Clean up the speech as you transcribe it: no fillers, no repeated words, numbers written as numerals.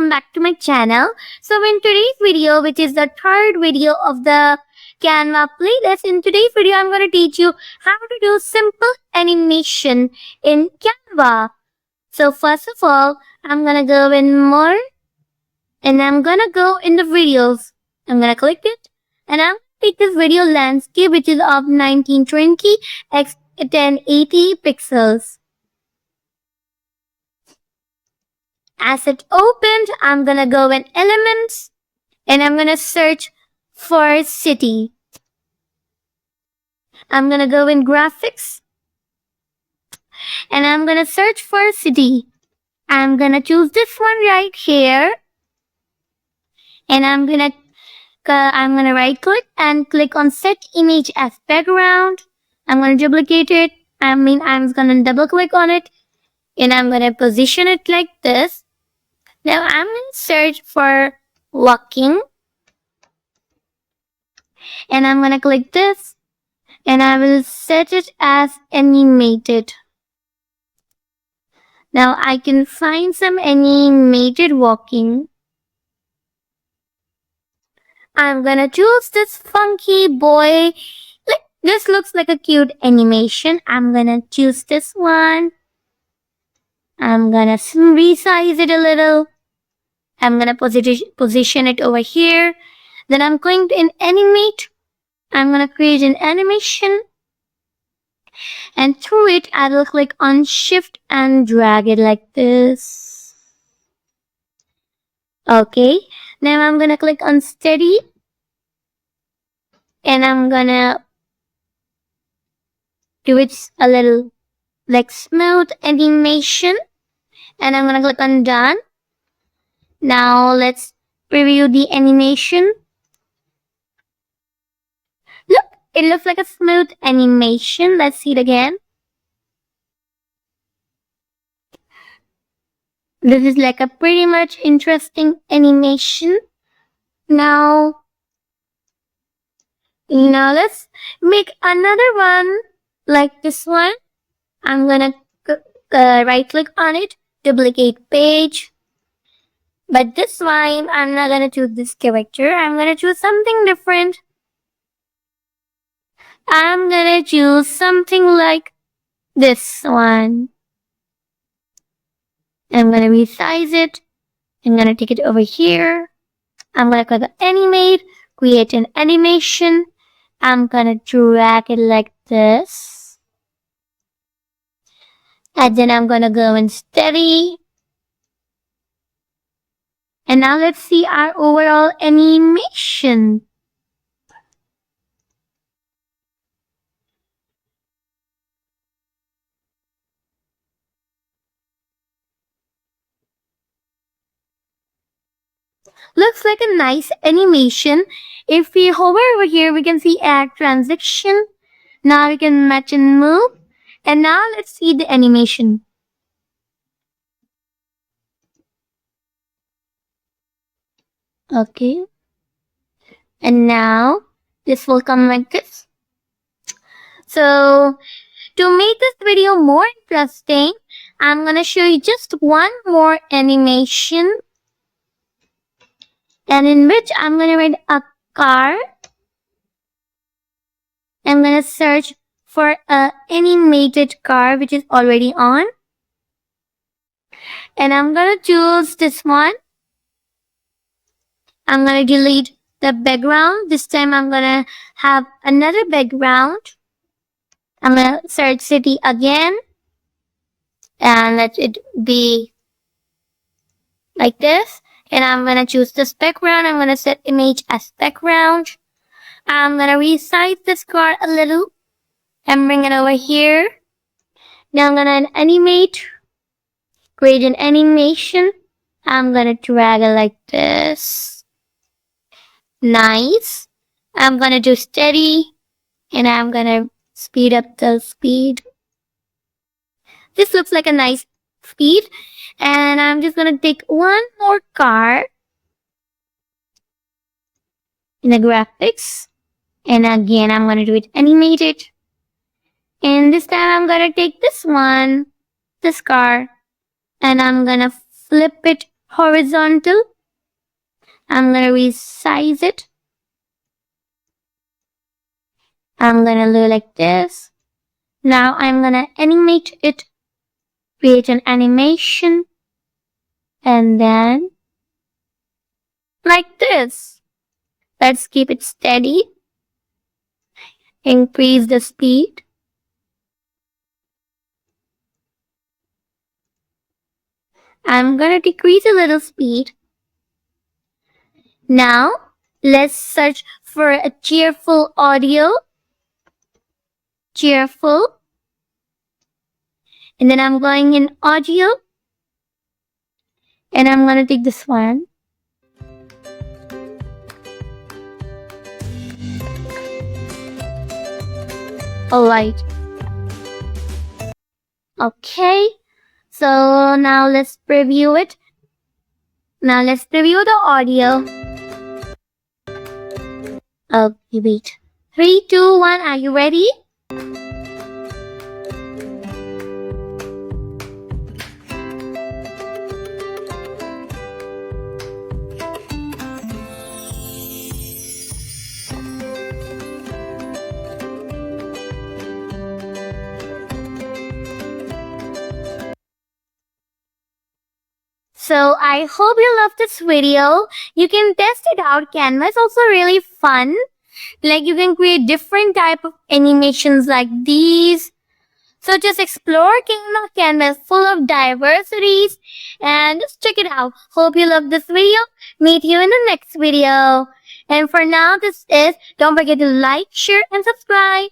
welcome back to my channel. So in today's video, which is the third video of the Canva playlist, in today's video I'm going to teach you how to do simple animation in Canva. So first of all, I'm going to go in more and I'm going to go in the videos. I'm going to click it and I'm going to take this video landscape which is of 1920 x 1080 pixels. As it opened, I'm gonna go in elements and I'm gonna search for city. I'm gonna go in graphics and I'm gonna search for city. I'm gonna choose this one right here and I'm gonna right click and click on set image as background. I'm gonna duplicate it. I'm gonna double click on it and I'm gonna position it like this. Now I'm going to search for walking and I'm going to click this and I will set it as animated. Now I can find some animated walking. I'm going to choose this funky boy. This looks like a cute animation. I'm going to choose this one. I'm going to resize it a little. I'm going to position it over here. Then I'm going to animate. I'm going to create an animation. And through it, I will click on shift and drag it like this. Okay. Now I'm going to click on steady. And I'm going to do it a little like smooth animation. And I'm going to click on done. Now let's preview the animation. Look, it looks like a smooth animation. Let's see it again. This is like a pretty much interesting animation. Now let's make another one like this one. I'm gonna right click on it, duplicate page. But this time, I'm not gonna choose this character. I'm gonna choose something different. I'm gonna choose something like this one. I'm gonna resize it. I'm gonna take it over here. I'm gonna click on animate, create an animation. I'm gonna drag it like this. And then I'm gonna go in steady. And now let's see our overall animation. Looks like a nice animation. If we hover over here, we can see add transition. Now we can match and move. And now let's see the animation. Okay. And now this will come like this. So to make this video more interesting, I'm going to show you just one more animation. And in which I'm going to write a car. I'm going to search for an animated car which is already on. And I'm going to choose this one. I'm going to delete the background. This time I'm going to have another background. I'm going to search city again. And let it be like this. And I'm going to choose this background. I'm going to set image as background. I'm going to resize this car a little. And bring it over here. Now I'm going to animate. Create an animation. I'm going to drag it like this. Nice. I'm gonna do steady and I'm gonna speed up the speed. This looks like a nice speed and I'm just gonna take one more car in the graphics and again I'm gonna do it animated and this time I'm gonna take this car and I'm gonna flip it horizontal. I'm gonna resize it. I'm gonna do like this. Now I'm gonna animate it, create an animation, and then like this. Let's keep it steady. Increase the speed. I'm gonna decrease a little speed. Now, let's search for a cheerful audio. Cheerful. And then I'm going in audio. And I'm gonna take this one. Alright. Okay. So now let's preview it. Now let's preview the audio. Okay, wait. 3, 2, 1, are you ready? So I hope you loved this video. You can test it out. Canva is also really fun. Like you can create different type of animations like these. So just explore Canva. Canva is full of diversities and just check it out. Hope you loved this video. Meet you in the next video. And for now, don't forget to like, share, and subscribe.